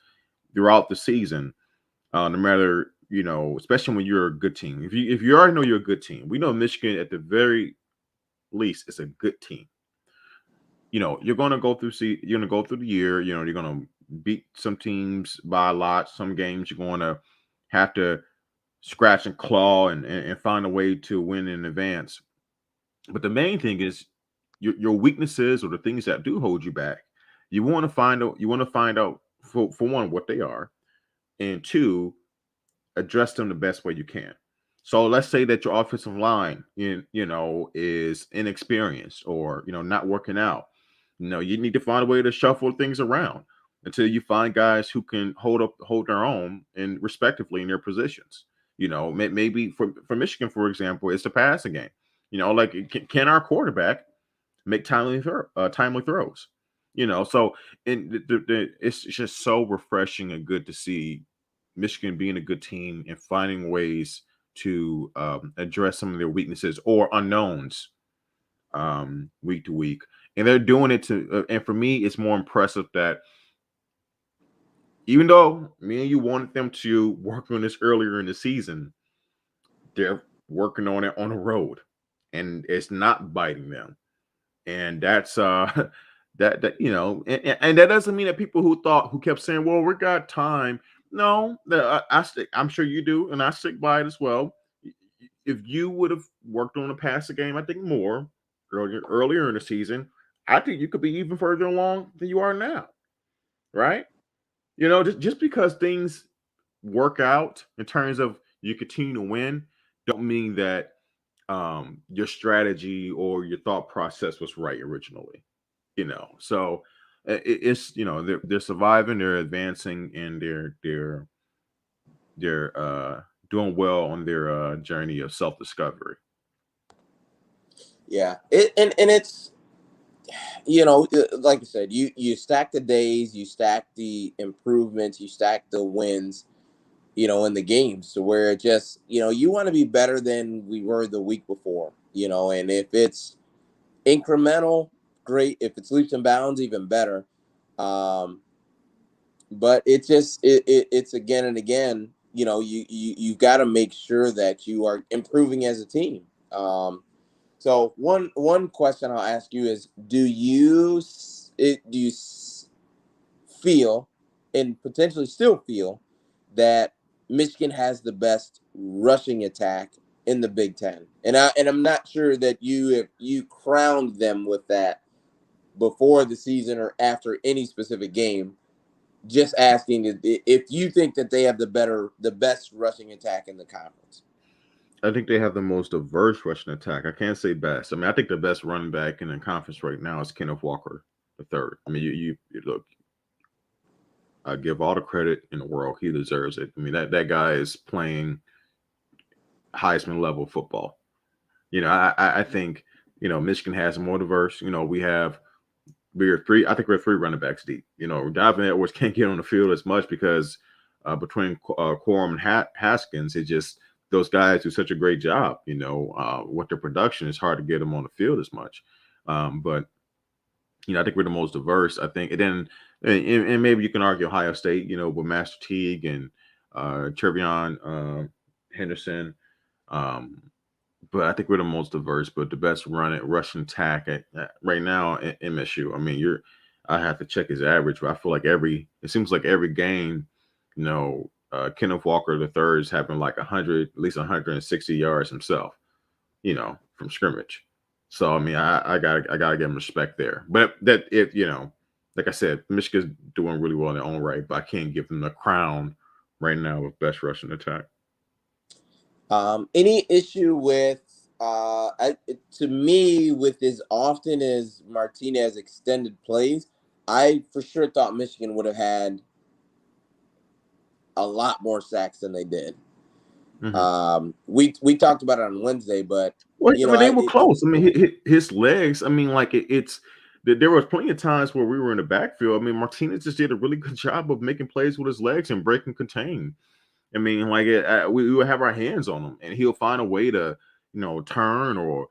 throughout the season, no matter especially when you're a good team, if you already know you're a good team, we know Michigan at the very least is a good team. You're going to go through. You're going to go through the year. You're going to beat some teams by a lot. Some games you're going to have to scratch and claw and find a way to win in advance. But the main thing is your weaknesses or the things that do hold you back. You want to find out. You want to find out for one what they are, and two, address them the best way you can. So let's say that your offensive line, is inexperienced or not working out. You need to find a way to shuffle things around until you find guys who can hold their own and respectively in their positions. Maybe for Michigan, for example, it's the passing game. Like can our quarterback make timely throws? So it's just so refreshing and good to see Michigan being a good team and finding ways to address some of their weaknesses or unknowns week to week. And they're doing it and for me, it's more impressive that even though me and you wanted them to work on this earlier in the season, they're working on it on the road and it's not biting them. And that's that and that doesn't mean that people who kept saying, well, we got time. No, I'm sure you do, and I stick by it as well. If you would have worked on the passing game, I think more earlier in the season, I think you could be even further along than you are now, right? Just because things work out in terms of you continue to win, don't mean that your strategy or your thought process was right originally. So it's they're surviving, they're advancing, and they're doing well on their journey of self-discovery. Yeah, and it's like I said, you stack the days, you stack the improvements, you stack the wins, in the games to where it just, you want to be better than we were the week before, and if it's incremental, great. If it's leaps and bounds, even better. But it's just it's again and again, you got to make sure that you are improving as a team. So one question I'll ask you is, do you feel and potentially still feel that Michigan has the best rushing attack in the Big Ten? And I'm not sure that you crowned them with that before the season or after any specific game. Just asking if you think that they have the best rushing attack in the conference. I think they have the most diverse rushing attack. I can't say best. I mean, I think the best running back in the conference right now is Kenneth Walker the third. I mean, you look. I give all the credit in the world. He deserves it. I mean, that guy is playing Heisman level football. I think Michigan has more diverse. I think we're three running backs deep. Donovan Edwards can't get on the field as much because between Quorum and Haskins, it just those guys do such a great job. With their production, it's hard to get them on the field as much. But I think we're the most diverse. I think, and then and maybe you can argue Ohio State, with Master Teague and Trevion Henderson. But I think we're the most diverse, but the best rushing attack right now at MSU. I mean, I have to check his average, but I feel like it seems like every game, Kenneth Walker the third is having like at least 160 yards himself, from scrimmage. So I mean, I gotta give him respect there. But that like I said, Michigan's doing really well in their own right, but I can't give them the crown right now with best rushing attack. Any issue with to me with as often as Martinez extended plays, I for sure thought Michigan would have had a lot more sacks than they did. Mm-hmm. We talked about it on Wednesday, but well, I mean, they were close. I mean, his legs. I mean, like there was plenty of times where we were in the backfield. I mean, Martinez just did a really good job of making plays with his legs and breaking contain. I mean, like we would have our hands on him, and he'll find a way to, turn or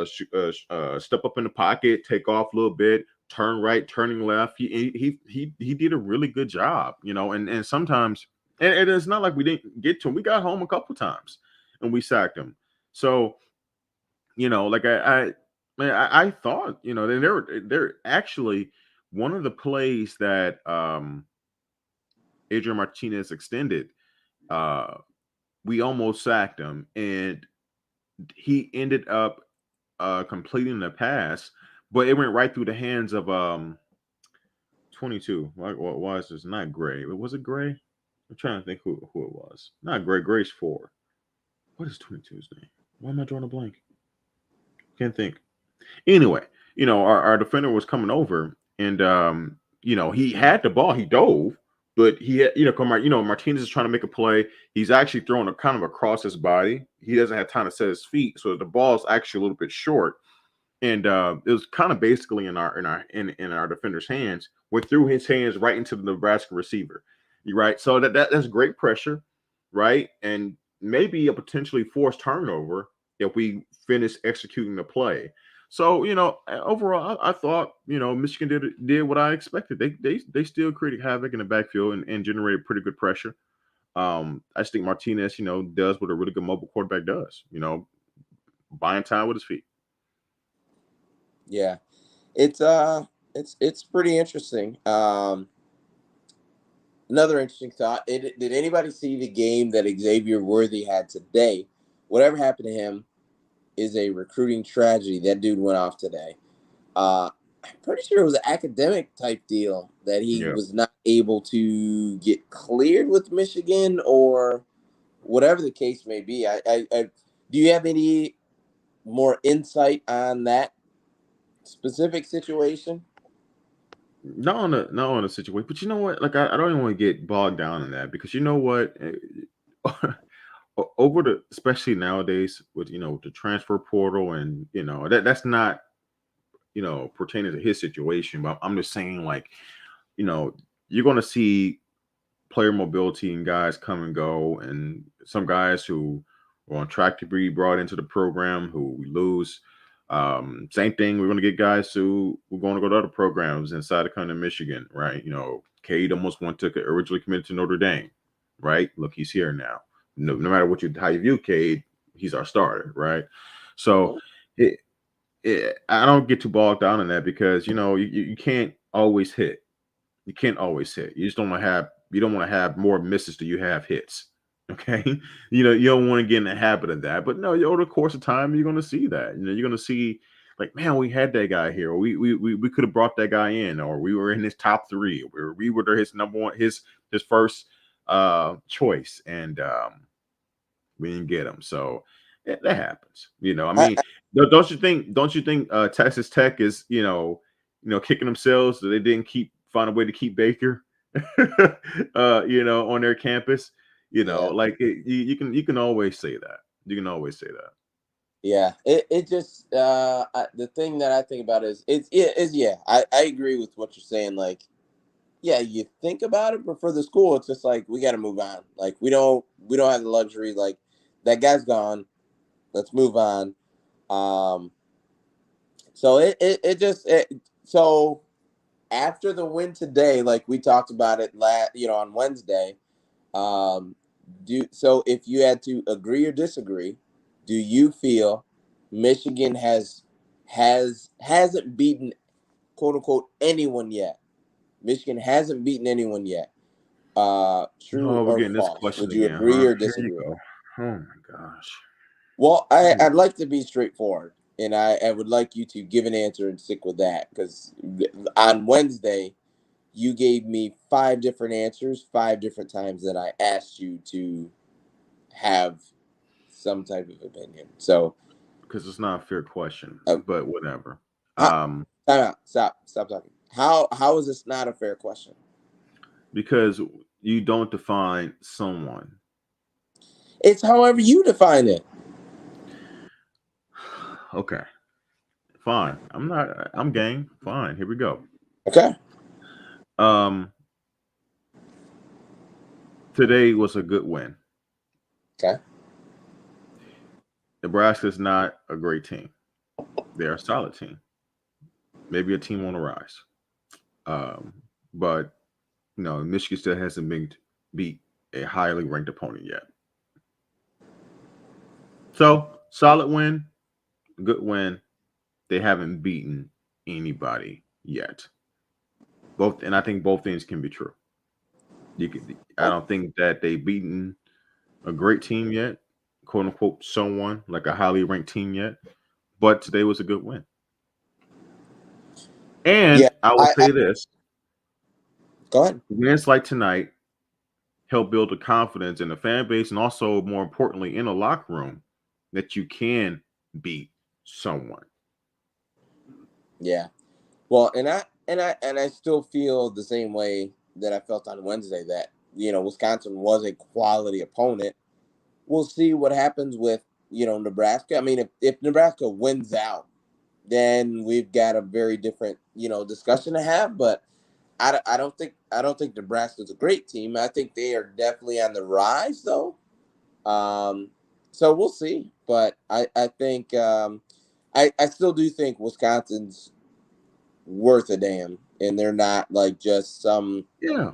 step up in the pocket, take off a little bit, turn right, turning left. He did a really good job, and sometimes, and it's not like we didn't get to him. We got home a couple times, and we sacked him. So, like I thought, they're actually one of the plays that Adrian Martinez extended. We almost sacked him, and he ended up completing the pass, but it went right through the hands of 22. Why is this not Gray? Was it Gray? I'm trying to think who it was. Not Gray. Gray's 4. What is 22's name? Why am I drawing a blank? Can't think. Anyway, our defender was coming over, and he had the ball. He dove, but he had, Martinez is trying to make a play. He's actually throwing a kind of across his body. He doesn't have time to set his feet, so the ball's actually a little bit short. And it was kind of basically in our defender's hands. Went through his hands right into the Nebraska receiver. right? So that's great pressure, right? And maybe a potentially forced turnover if we finish executing the play. So overall, I thought Michigan did what I expected. They still created havoc in the backfield and generated pretty good pressure. I just think Martinez, does what a really good mobile quarterback does. Buying time with his feet. Yeah, it's pretty interesting. Another interesting thought. Did anybody see the game that Xavier Worthy had today? Whatever happened to him is a recruiting tragedy. That dude went off today. I'm pretty sure it was an academic type deal that he Yeah. was not able to get cleared with Michigan or whatever the case may be. Do you have any more insight on that specific situation? Not on a situation, but you know what? Like I don't even want to get bogged down in that because you know what? Over the especially nowadays with the transfer portal and that's not pertaining to his situation, but I'm just saying like you know you're going to see player mobility and guys come and go, and some guys who are on track to be brought into the program who we lose. Same thing. We're going to get guys who we're going to go to other programs inside of kind of Michigan, right? Cade almost originally committed to Notre Dame, right? Look, he's here now. No matter how you view Cade, he's our starter, right? So it, I don't get too bogged down in that because you can't always hit. You can't always hit. You just don't want to have. You don't want to have more misses than you have hits. Okay, you don't want to get in the habit of that. But no, over the course of time, you're going to see that. You're going to see like, man, we had that guy here, or we could have brought that guy in, or we were in his top three, or we were his number one, his first choice, and we didn't get him. So that happens. I I, mean, don't you think? Don't you think Texas Tech is kicking themselves that they didn't find a way to keep Baker, on their campus? yeah, Like you can always say that. You can always say that. yeah. It just the thing that I think about is yeah. I agree with what you're saying. Like, yeah, you think about it, but for the school, it's just like we got to move on. Like we don't have the luxury. Like that guy's gone. Let's move on. Um, so so after the win today, like we talked about it on Wednesday. Um, so if you had to agree or disagree, do you feel Michigan hasn't beaten quote unquote anyone yet? Michigan hasn't beaten anyone yet. True Oh, we're or getting this false? question Would you again, agree huh? or Here you disagree? go. Oh my gosh. Well, I'd like to be straightforward, and I would like you to give an answer and stick with that because on Wednesday you gave me 5 different answers, 5 different times that I asked you to have some type of opinion. So, Because it's not a fair question, uh, but whatever. how, time out. Stop talking. How is this not a fair question? Because you don't define someone. It's however you define it. Okay, fine. I'm not. I'm game. Fine. Here we go. Okay. Um, Today was a good win. Okay. Nebraska's not a great team. They're a solid team. Maybe a team on the rise. Um, but Michigan still hasn't been beat a highly ranked opponent yet. So solid win, good win. They haven't beaten anybody yet. Both, and I think both things can be true. I Oh, don't think that they've beaten a great team yet, quote unquote, someone like a highly ranked team yet. But today was a good win. yeah. And I will I say this: go ahead. wins like tonight help build the confidence in the fan base, and also more importantly, in the locker room, that you can beat someone. Yeah. Well, and I still feel the same way that I felt on Wednesday that Wisconsin was a quality opponent. We'll see what happens with Nebraska. I mean, if Nebraska wins out, then we've got a very different discussion to have. But I don't think Nebraska's a great team. I think they are definitely on the rise, though. So we'll see. But I think I still do think Wisconsin's worth a damn, and they're not like just some Yeah.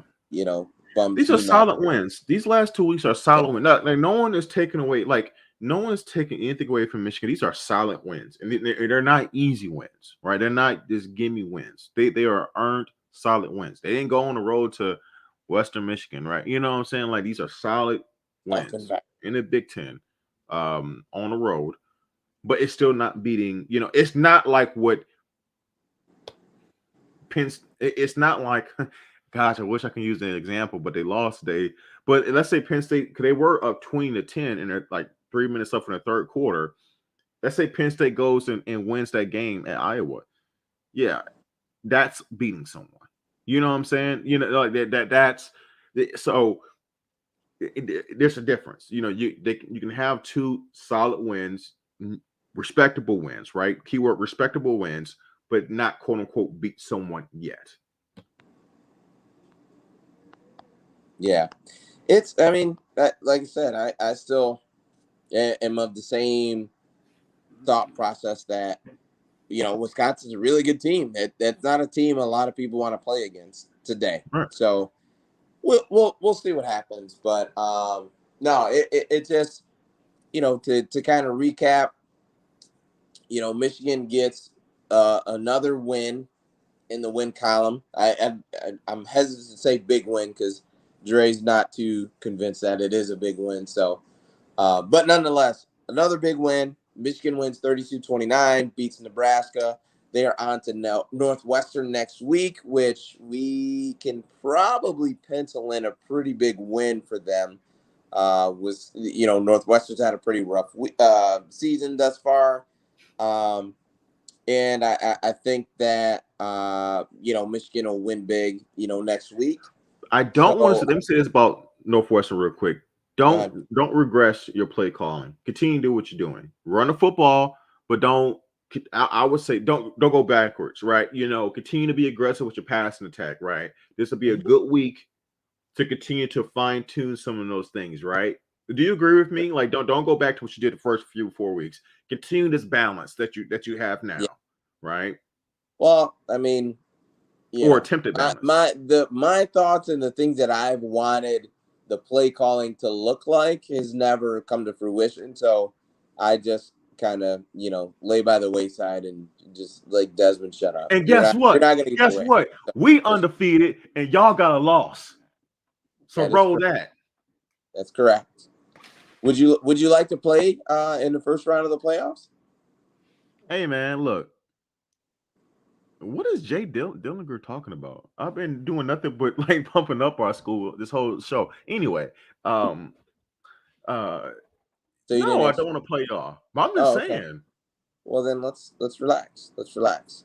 bum These are team out solid there. wins. These last 2 weeks are solid wins. Like no one is taking away, like no one is taking anything away from Michigan. These are solid wins, and they're not easy wins, right? They're not just gimme wins. They are earned solid wins. They didn't go on the road to Western Michigan, right? You know what I'm saying? Like these are solid Talking wins about in the Big Ten, on the road, but it's still not beating. It's not like what It's not like, gosh, I wish I can use an example, but they lost today. But let's say Penn State, because they were up 20-10 and they're like 3 minutes up in the third quarter. Let's say Penn State goes and wins that game at Iowa. Yeah, that's beating someone. You know what I'm saying? Like that's so there's a difference. You can have two solid wins, respectable wins, right? Keyword respectable wins, but not quote unquote beat someone yet. yeah. I mean, like I said, I still am of the same thought process that Wisconsin's a really good team. That's not a team a lot of people want to play against today. Right. So we'll see what happens. But no, it just to kind of recap, Michigan gets another win in the win column. I'm hesitant to say big win because Dre's not too convinced that it is a big win. So, but nonetheless, another big win. Michigan wins 32-29, beats Nebraska. They are on to Northwestern next week, which we can probably pencil in a pretty big win for them. Northwestern's had a pretty rough season thus far. And I think that Michigan will win big next week. I don't want to So let me say this about Northwestern real quick. go ahead. Don't regress your play calling. Continue to do what you're doing. Run the football, but don't. I would say don't go backwards, right? Continue to be aggressive with your passing attack, right? This will be a good week to continue to fine tune some of those things, right? Do you agree with me? Like, don't go back to what you did the first 4 weeks. Continue this balance that you have now, Yeah. right? Well, I mean, Or attempted balance. my thoughts and the things that I've wanted the play calling to look like has never come to fruition. So I just kind of lay by the wayside and just like Desmond, shut up. And You're guess not you're what? not gonna get Guess away. what? We undefeated and y'all got a loss. So That is roll correct. that. That's correct. Would you like to play in the first round of the playoffs? Hey man, look. What is Jay Dillinger talking about? I've been doing nothing but like pumping up our school this whole show. Anyway, uh So you didn't no, I answer. don't want to play y'all. But I'm just Oh, okay. saying. Well, then let's relax. Let's relax.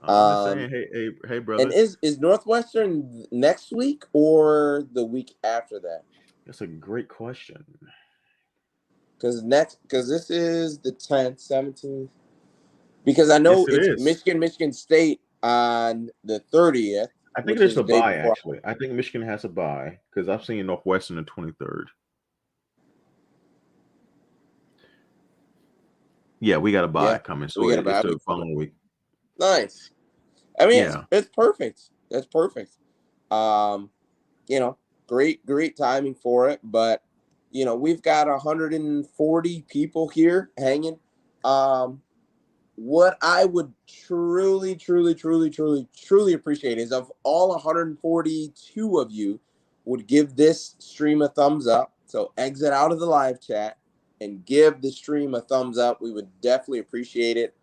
I'm just saying, hey, And brother. is Northwestern next week or the week after that? That's a great question. Because this is the 10th, 17th. Because I Yes, know it it's is. Michigan State on the 30th, I think which there's is a the day bye before. actually. I think Michigan has a bye because I've seen Northwestern the 23rd. Yeah, we got a bye coming, so we got a it's bye the week coming. following week. Nice. I mean, Yeah. it's perfect. That's perfect. Um, great timing for it. But we've got 140 people here hanging. What I would truly, truly, truly, truly, truly appreciate is if all 142 of you would give this stream a thumbs up. So exit out of the live chat and give the stream a thumbs up. We would definitely appreciate it.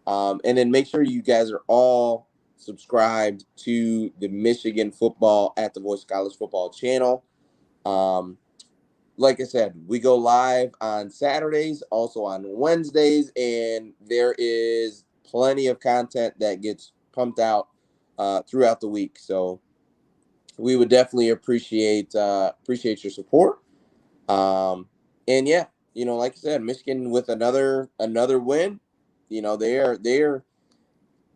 And then make sure you guys are all subscribed to the Michigan Football at the Voice of College Football channel. Like I said, we go live on Saturdays, also on Wednesdays, and there is plenty of content that gets pumped out throughout the week. So we would definitely appreciate your support. And yeah, like I said, Michigan with another win. They're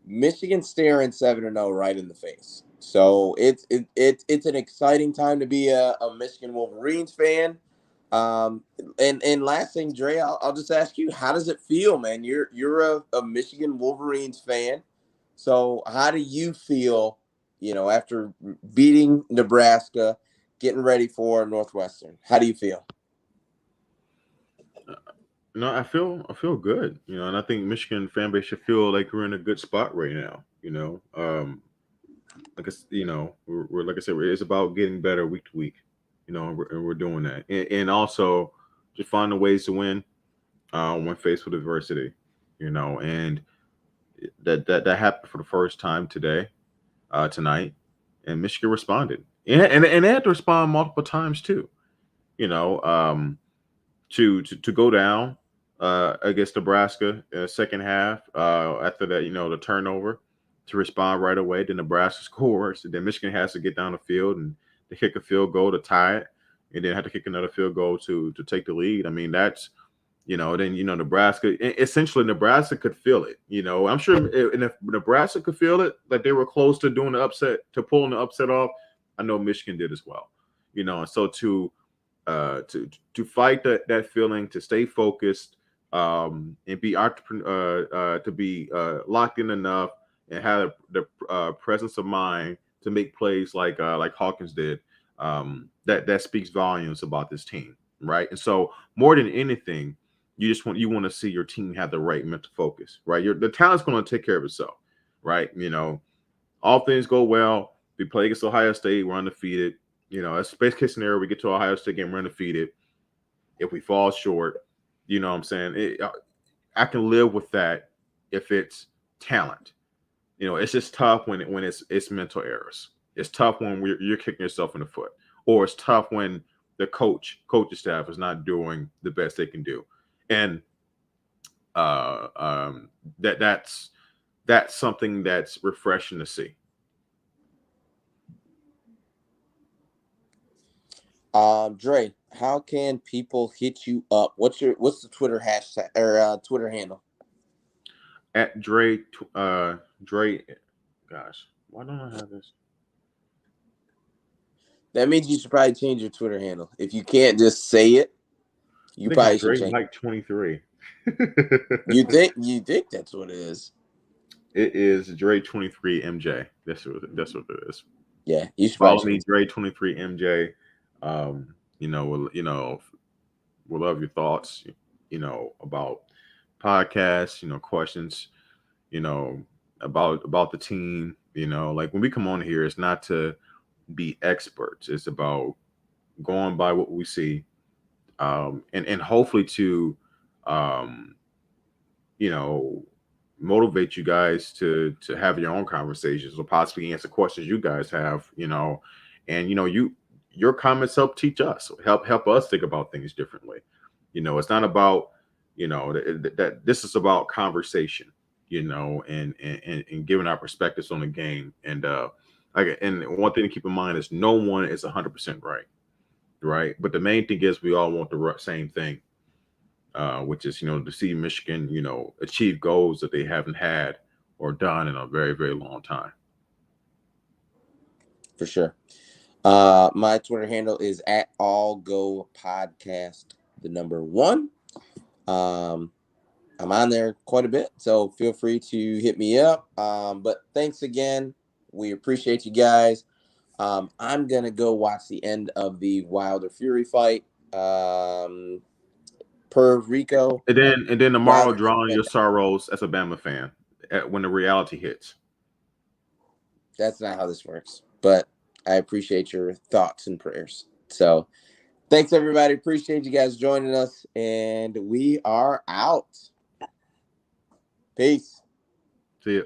Michigan staring 7-0 right in the face. So it's an exciting time to be a Michigan Wolverines fan. And last thing, Dre, I'll just ask you, how does it feel, man? You're a Michigan Wolverines fan. So how do you feel, after beating Nebraska, getting ready for Northwestern? How do you feel? No, I feel good, and I think Michigan fan base should feel like we're in a good spot right now. Like we're like I said, it's about getting better week to week, and we're doing that, and also just finding ways to win when faced with adversity, and that happened for the first time tonight, and Michigan responded, and they had to respond multiple times too, you know, um, to go down against Nebraska in the second half. After that, the turnover to respond right away. Then Nebraska scores, and then Michigan has to get down the field and to kick a field goal to tie it, and then have to kick another field goal to take the lead. I mean, that's then Nebraska. Essentially, Nebraska could feel it. I'm sure, and if Nebraska could feel it, like they were close to doing the upset, to pulling the upset off. I know Michigan did as well. And so to fight that feeling, to stay focused, and be to be locked in enough, and have the presence of mind to make plays like Hawkins did. That speaks volumes about this team, right? And so more than anything, you want to see your team have the right mental focus, right? The talent's going to take care of itself, right? All things go well. We play against Ohio State, we're undefeated. That's best case scenario. We get to Ohio State game, we're undefeated. If we fall short, what I'm saying, I can live with that if it's talent. It's just tough when it's mental errors. It's tough when you're kicking yourself in the foot, or it's tough when the coaching staff is not doing the best they can do, and that's something that's refreshing to see. Dre, how can people hit you up? What's the Twitter hashtag or Twitter handle? At Dre, Dre. Gosh, why don't I have this? That means you should probably change your Twitter handle. If you can't just say it, you probably should change. Like 23. You think that's what it is? It is Dre 23 MJ. That's what it is. Yeah, you should Follow probably me, Dre 23 MJ. We'll love your thoughts. About podcasts. Questions. About the team. Like when we come on here, it's not to be experts. It's about going by what we see, and hopefully to, motivate you guys to have your own conversations, or possibly answer questions you guys have. And your comments help teach us, help us think about things differently. It's not about that this is about conversation, and giving our perspectives on the game. And and one thing to keep in mind is no one is 100% right, but the main thing is we all want the same thing, which is to see Michigan achieve goals that they haven't had or done in a very, very long time. For sure. My Twitter handle is at allgopodcast, the number 1. I'm on there quite a bit, so feel free to hit me up. But thanks again. We appreciate you guys. I'm going to go watch the end of the Wilder Fury fight. Per Rico. And then tomorrow, Wilder drawing your sorrows as a Bama fan when the reality hits. That's not how this works, but I appreciate your thoughts and prayers. So thanks, everybody. Appreciate you guys joining us, and we are out. Peace. See ya.